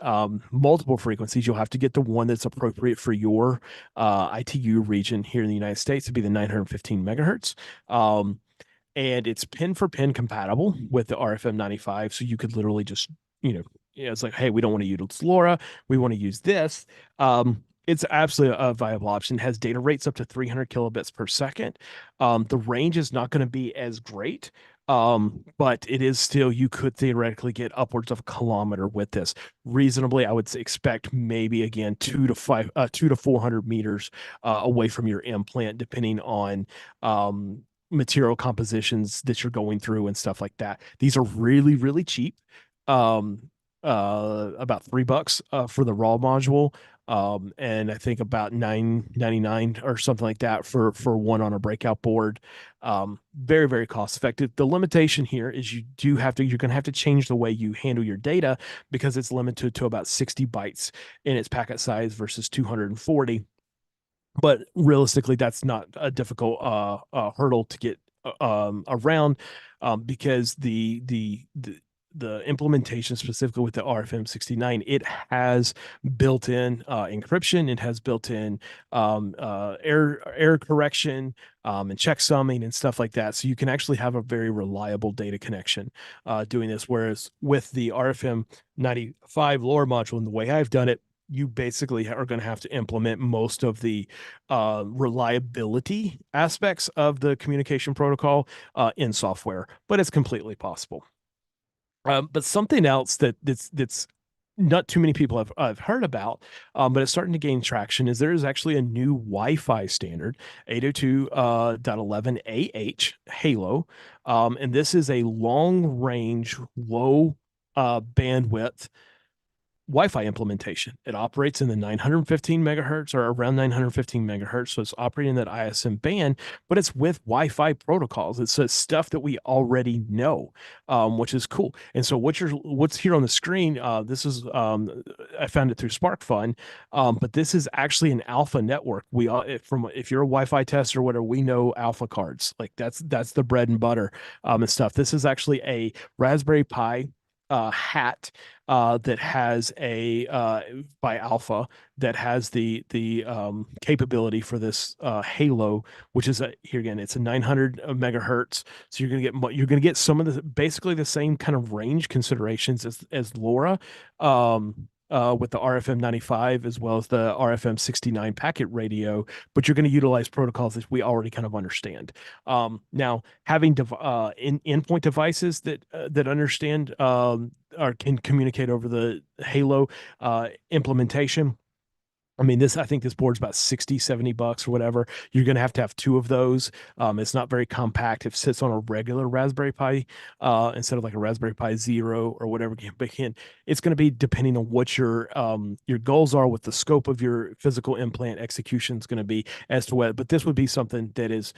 Speaker 1: multiple frequencies. You'll have to get the one that's appropriate for your ITU region here in the United States to be the 915 megahertz. And it's pin for pin compatible with the RFM95. So you could literally just, it's like, hey, we don't want to use LoRa, we want to use this. It's absolutely a viable option. It has data rates up to 300 kilobits per second. The range is not going to be as great, but it is still, you could theoretically get upwards of a kilometer with this. Reasonably, I would expect maybe, again, 2 to 400 meters away from your implant, depending on material compositions that you're going through and stuff like that. These are really, really cheap. About $3 for the raw module, and I think about $9.99 or something like that for one on a breakout board. Very, very cost effective. The limitation here is you're going to have to change the way you handle your data, because it's limited to about 60 bytes in its packet size versus 240. But realistically, that's not a difficult hurdle to get around, because the implementation, specifically with the RFM69, it has built-in encryption. It has built-in error correction, and checksumming and stuff like that. So you can actually have a very reliable data connection doing this. Whereas with the RFM95 LoRa module, and the way I've done it, you basically are going to have to implement most of the reliability aspects of the communication protocol in software, but it's completely possible. But something else that's not too many people have heard about, but it's starting to gain traction, is there is actually a new Wi-Fi standard, 802.11ah Halo, and this is a long-range, low bandwidth Wi-Fi implementation. It operates in the 915 megahertz or around 915 megahertz. So it's operating that ISM band, but it's with Wi-Fi protocols. It's stuff that we already know, which is cool. And so what's here on the screen, this is, I found it through SparkFun, but this is actually an alpha network. If you're a Wi-Fi tester or whatever, we know alpha cards. Like that's the bread and butter and stuff. This is actually a Raspberry Pi hat that has a by Alpha that has the capability for this Halo, which is here again, it's a 900 megahertz. So you're gonna get some of the basically the same kind of range considerations as LoRa. With the RFM 95 as well as the RFM 69 packet radio, but you're going to utilize protocols that we already kind of understand. Now, having endpoint devices that understand or can communicate over the Halo implementation. I mean, I think this board's about 60, $70 or whatever. You're going to have two of those. It's not very compact. It sits on a regular Raspberry Pi instead of like a Raspberry Pi Zero or whatever. But again, it's going to be depending on what your goals are, what the scope of your physical implant execution is going to be as to what. But this would be something that is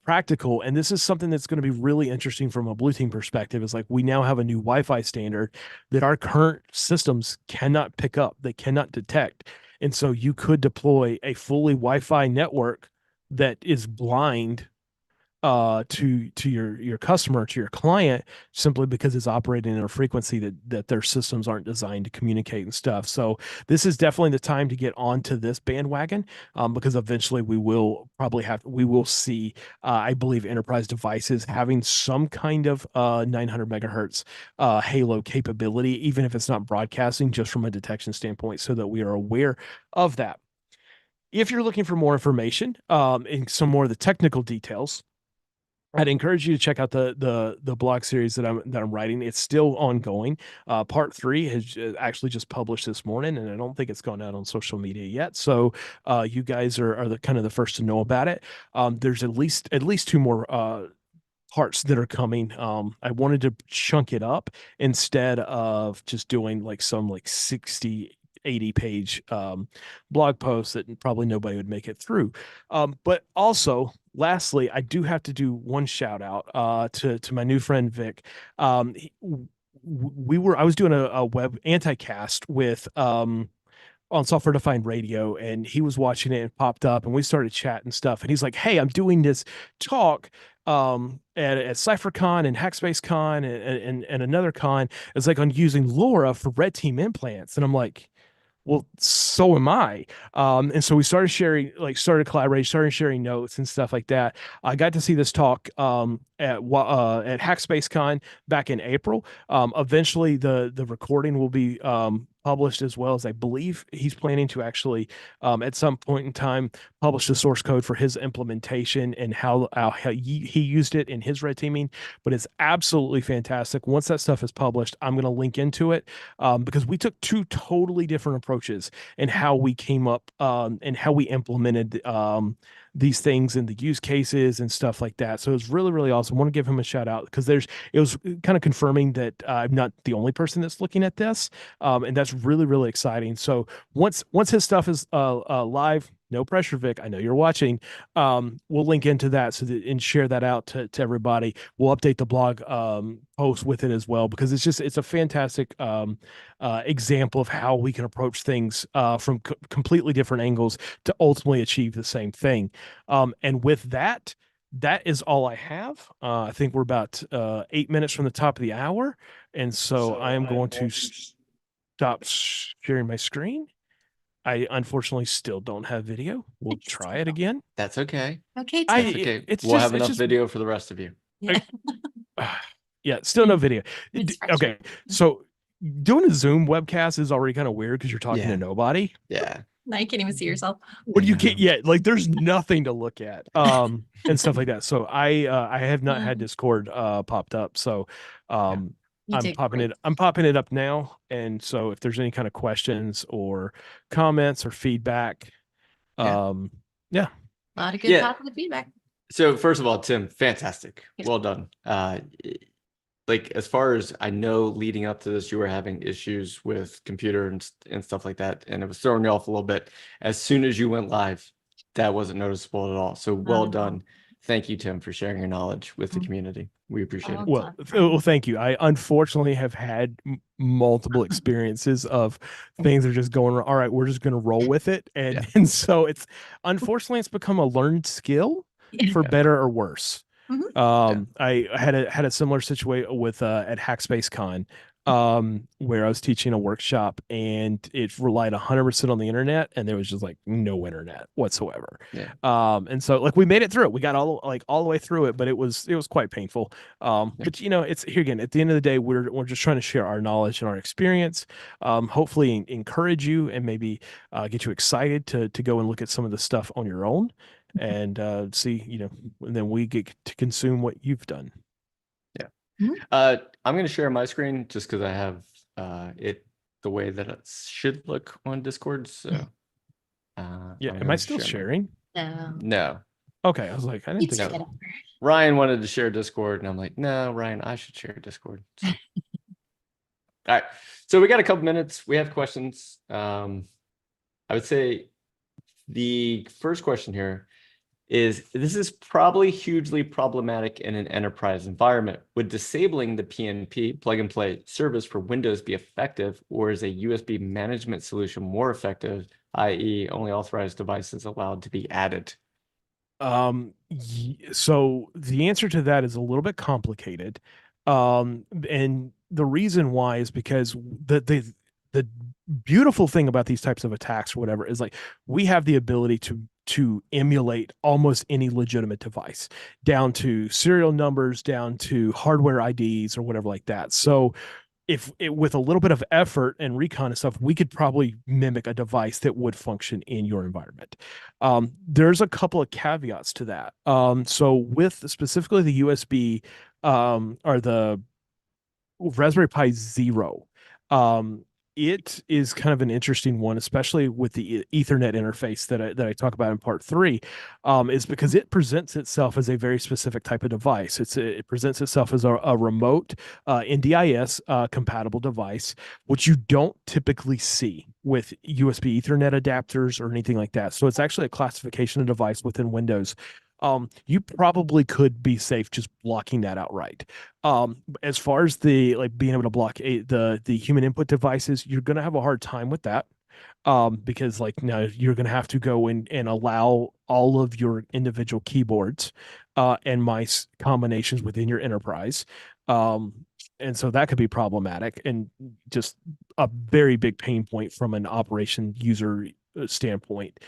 Speaker 1: practical. And this is something that's going to be really interesting from a Blue Team perspective. Is like we now have a new Wi-Fi standard that our current systems cannot pick up. They cannot detect. And so you could deploy a fully Wi-Fi network that is blind to your customer, to your client, simply because it's operating in a frequency that their systems aren't designed to communicate and stuff. So this is definitely the time to get onto this bandwagon, because eventually we will see, I believe, enterprise devices having some kind of 900 megahertz Halo capability, even if it's not broadcasting, just from a detection standpoint, so that we are aware of that. If you're looking for more information and some more of the technical details, I'd encourage you to check out the blog series that I'm writing. It's still ongoing. Part 3 has actually just published this morning, and I don't think it's gone out on social media yet. So you guys are the kind of the first to know about it. There's at least 2 more parts that are coming. I wanted to chunk it up instead of just doing like some 60 80 page blog posts that probably nobody would make it through. But also, lastly, I do have to do one shout out to my new friend Vic. I was doing a web anti-cast with on software defined radio, and he was watching it and popped up, and we started chatting stuff, and he's like, hey, I'm doing this talk at CypherCon and HackSpaceCon and another con. It's like on using LoRa for red team implants, and I'm like, well, so am I. And so we started collaborating, started sharing notes and stuff like that. I got to see this talk at HackSpaceCon back in April. Eventually, the recording will be published, as well as I believe he's planning to actually at some point in time publish the source code for his implementation and how he used it in his red teaming. But it's absolutely fantastic. Once that stuff is published, I'm going to link into it because we took 2 totally different approaches in how we came up and how we implemented these things and the use cases and stuff like that. So it was really, really awesome. I want to give him a shout out because it was kind of confirming that I'm not the only person that's looking at this. And that's really, really exciting. So once his stuff is live, no pressure, Vic, I know you're watching. We'll link into that and share that out to everybody. We'll update the blog post with it as well, because it's a fantastic example of how we can approach things from completely different angles to ultimately achieve the same thing. And with that is all I have. I think we're about 8 minutes from the top of the hour. And so I am going to stop sharing my screen. I unfortunately still don't have video. We'll try it again.
Speaker 2: That's okay.
Speaker 3: Okay.
Speaker 2: That's okay. We'll have enough video for the rest of you.
Speaker 3: Yeah.
Speaker 1: Yeah, still no video. Okay, so doing a Zoom webcast is already kind of weird because you're talking to nobody.
Speaker 2: Yeah.
Speaker 3: Now you can't even see yourself.
Speaker 1: What you can't yet, like there's nothing to look at, and stuff like that. So I have not had Discord popped up. So I'm popping it up now. And so if there's any kind of questions or comments or feedback,
Speaker 3: A lot of good positive feedback.
Speaker 2: So first of all, Tim, fantastic. Well done. Like as far as I know, leading up to this, you were having issues with computer and stuff like that, and it was throwing you off a little bit. As soon as you went live, that wasn't noticeable at all. So well done. Thank you, Tim, for sharing your knowledge with the community. We appreciate it.
Speaker 1: Well, thank you. I unfortunately have had multiple experiences of things are just going, all right, we're just going to roll with it. And so unfortunately, it's become a learned skill for better or worse. I had a similar situation with at Hackspace Con, where I was teaching a workshop and it relied 100% on the internet, and there was just like no internet whatsoever. And so like we made it through it. We got all the way through it, but it was quite painful. But it's here again, at the end of the day, we're just trying to share our knowledge and our experience, hopefully encourage you and maybe get you excited to go and look at some of the stuff on your own. And see, and then we get to consume what you've done.
Speaker 2: I'm going to share my screen just because I have it the way that it should look on Discord. So,
Speaker 1: am I still sharing?
Speaker 2: No.
Speaker 1: Okay, I was like, I didn't think so.
Speaker 2: Ryan wanted to share Discord, and I'm like, no, Ryan, I should share Discord. So. All right, so we got a couple minutes. We have questions. I would say the first question here is, this is probably hugely problematic in an enterprise environment. Would disabling the PnP, plug and play service for Windows be effective, or is a USB management solution more effective, i.e. only authorized devices allowed to be added?
Speaker 1: So the answer to that is a little bit complicated. And the reason why is because the beautiful thing about these types of attacks or whatever is like we have the ability to emulate almost any legitimate device, down to serial numbers, down to hardware IDs or whatever like that. So with a little bit of effort and recon and stuff, we could probably mimic a device that would function in your environment. There's a couple of caveats to that. So with specifically the USB or the Raspberry Pi Zero, it is kind of an interesting one, especially with the Ethernet interface that I talk about in part 3, is because it presents itself as a very specific type of device. It presents itself as a remote NDIS compatible device, which you don't typically see with USB Ethernet adapters or anything like that. So it's actually a classification of device within Windows. You probably could be safe just blocking that outright. As far as the being able to block the human input devices, you're going to have a hard time with that. Because now you're going to have to go in and allow all of your individual keyboards and mice combinations within your enterprise. And so that could be problematic and just a very big pain point from an operation user standpoint.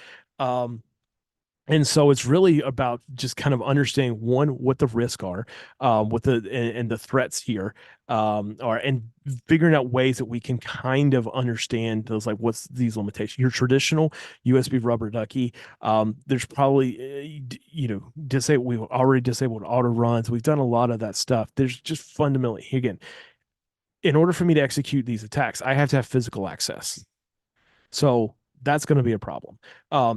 Speaker 1: And so it's really about just kind of understanding what the risks are, what the threats here are, and figuring out ways that we can kind of understand those, like what's these limitations. Your traditional USB rubber ducky, there's probably we've already disabled auto runs. We've done a lot of that stuff. There's just fundamentally, again, in order for me to execute these attacks, I have to have physical access. So that's going to be a problem.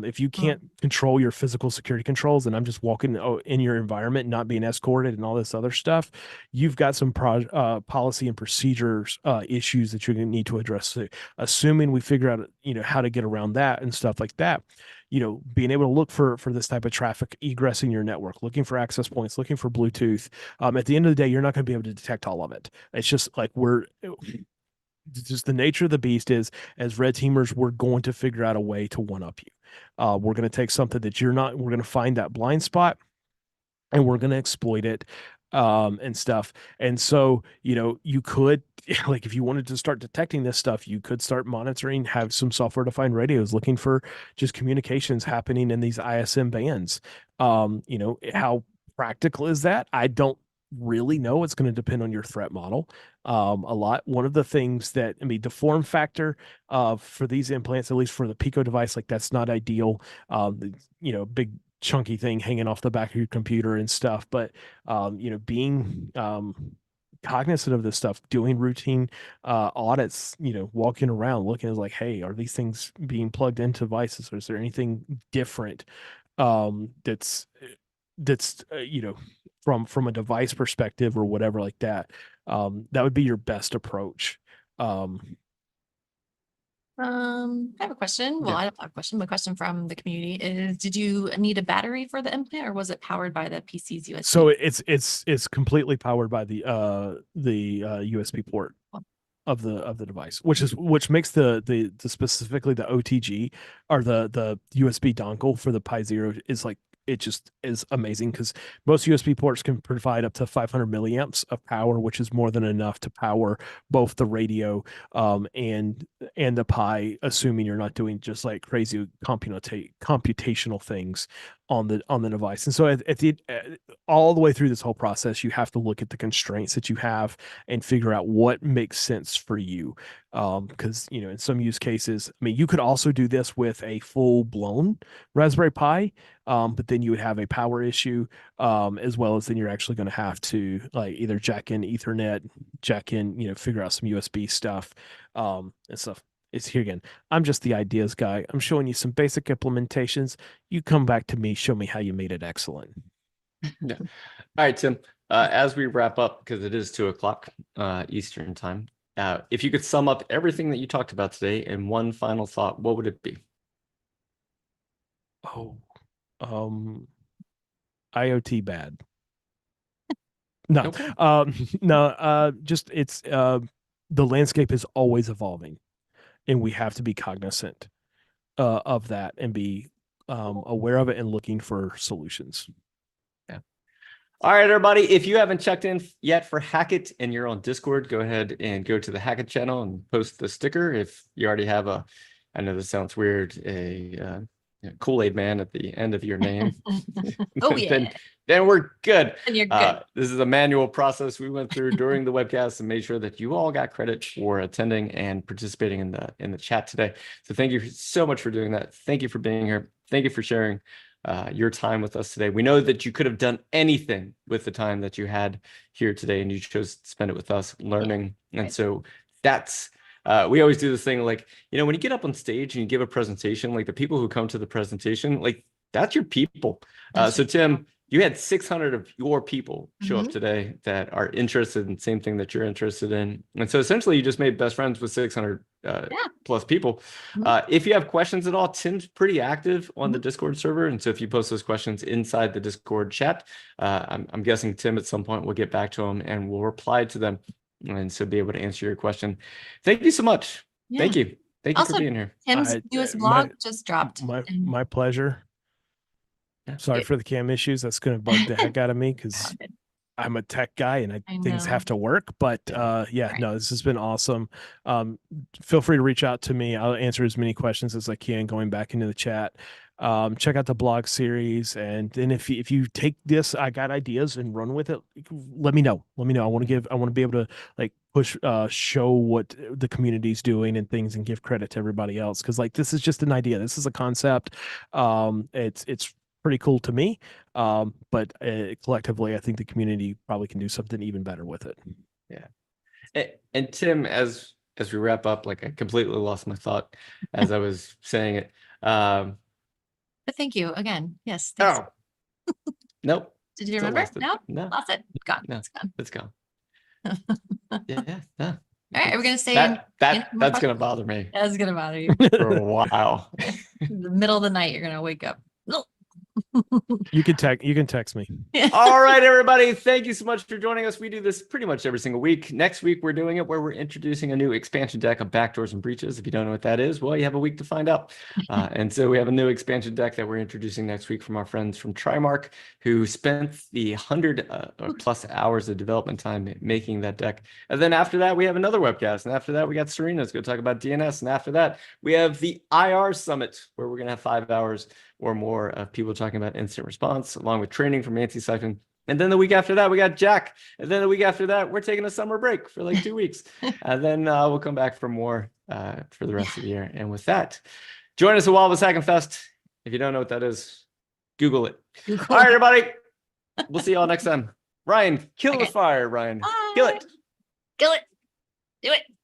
Speaker 1: If you can't control your physical security controls, and I'm just walking in your environment, not being escorted and all this other stuff, you've got some policy and procedures issues that you're going to need to address. So assuming we figure out, how to get around that and stuff like that, being able to look for this type of traffic egressing your network, looking for access points, looking for Bluetooth. At the end of the day, you're not going to be able to detect all of it. It's just like just the nature of the beast is, as red teamers, we're going to figure out a way to one up you. We're going to take something that you're not, we're going to find that blind spot and we're going to exploit it and stuff. And so, you could, like, if you wanted to start detecting this stuff, you could start monitoring, have some software defined radios looking for just communications happening in these ISM bands. How practical is that? I don't really know. It's going to depend on your threat model a lot. One of the things that, I mean, the form factor for these implants, at least for the Pico device, like that's not ideal. Big chunky thing hanging off the back of your computer and stuff. But, being cognizant of this stuff, doing routine audits, walking around looking at like, hey, are these things being plugged into devices, or is there anything different that's from a device perspective or whatever like that. That would be your best approach.
Speaker 3: I have a question. Well,
Speaker 2: Yeah.
Speaker 3: I don't have a question. My question from the community is, did you need a battery for the implant, or was it powered by the PC's USB?
Speaker 1: So it's completely powered by the USB port of the device, which makes the specifically the OTG or the USB dongle for the Pi Zero is like, it just is amazing, because most USB ports can provide up to 500 milliamps of power, which is more than enough to power both the radio and the Pi, assuming you're not doing just like crazy computational things on the device. And so all the way through this whole process, you have to look at the constraints that you have and figure out what makes sense for you. Because in some use cases, I mean, you could also do this with a full blown Raspberry Pi, but then you would have a power issue, as well as then you're actually going to have to like either jack in Ethernet, jack in, figure out some USB stuff, and stuff. It's here again. I'm just the ideas guy. I'm showing you some basic implementations. You come back to me, show me how you made it excellent.
Speaker 2: Yeah. All right, Tim. As we wrap up, because it is 2:00 Eastern time, if you could sum up everything that you talked about today in one final thought, what would it be?
Speaker 1: IoT bad. No,
Speaker 2: Okay.
Speaker 1: just it's the landscape is always evolving, and we have to be cognizant of that and be aware of it and looking for solutions.
Speaker 2: Yeah. All right, everybody. If you haven't checked in yet for Hackett and you're on Discord, go ahead and go to the Hackett channel and post the sticker. If you already have I know this sounds weird, a Kool-Aid man at the end of your name.
Speaker 3: Oh yeah.
Speaker 2: Then we're good.
Speaker 3: And you're good.
Speaker 2: This is a manual process we went through during the webcast and made sure that you all got credit for attending and participating in the chat today. So thank you so much for doing that. Thank you for being here. Thank you for sharing your time with us today. We know that you could have done anything with the time that you had here today, and you chose to spend it with us learning. Yeah, right. And so that's we always do this thing, like, when you get up on stage and you give a presentation, like the people who come to the presentation, like that's your people. So Tim, you had 600 of your people show up today that are interested in the same thing that you're interested in. And so essentially you just made best friends with 600 plus people. If you have questions at all, Tim's pretty active on the Discord server. And so if you post those questions inside the Discord chat, I'm guessing Tim at some point will get back to them and will reply to them. And so be able to answer your question. Thank you so much. Yeah. Thank you. Thank you for being here.
Speaker 3: Tim's newest blog just dropped.
Speaker 1: My pleasure. Yeah. Sorry for the cam issues. That's going to bug the heck out of me, because I'm a tech guy and things have to work. But no, this has been awesome. Feel free to reach out to me. I'll answer as many questions as I can going back into the chat. Check out the blog series, and then if you take this, I got ideas, and run with it, let me know. I want to be able to like push, show what the community's doing and things, and give credit to everybody else, because like this is just an idea. This is a concept. It's pretty cool to me, but collectively, I think the community probably can do something even better with it.
Speaker 2: Yeah. And Tim, as we wrap up, like I completely lost my thought as I was saying it.
Speaker 3: But thank you again. Yes. Thanks.
Speaker 2: Oh, nope.
Speaker 3: Did you remember?
Speaker 2: No.
Speaker 3: Lost it. Gone.
Speaker 2: No,
Speaker 3: It's gone.
Speaker 2: It's gone. Yeah. No.
Speaker 3: All right. Are we going to say
Speaker 2: that's going to bother me.
Speaker 3: That's going to bother you
Speaker 2: for a while.
Speaker 3: In the middle of the night, you're going to wake up.
Speaker 1: You can text me.
Speaker 2: All right, everybody. Thank you so much for joining us. We do this pretty much every single week. Next week, we're doing it where we're introducing a new expansion deck of backdoors and breaches. If you don't know what that is, well, you have a week to find out. And so we have a new expansion deck that we're introducing next week from our friends from Trimark, who spent the 100 plus hours of development time making that deck. And then after that, we have another webcast. And after that, we got Serena's going to talk about DNS. And after that, we have the IR Summit, where we're going to have 5 hours or more of people talking about incident response, along with training from Nancy Siphon And then the week after that, we got Jack. And then the week after that, we're taking a summer break for like 2 weeks. And then we'll come back for more for the rest of the year. And with that, join us at Walvis Hacking Fest. If you don't know what that is, Google it. All right, everybody. We'll see you all next time. Ryan, kill the fire, Ryan. Kill it.
Speaker 3: Kill it. Do it.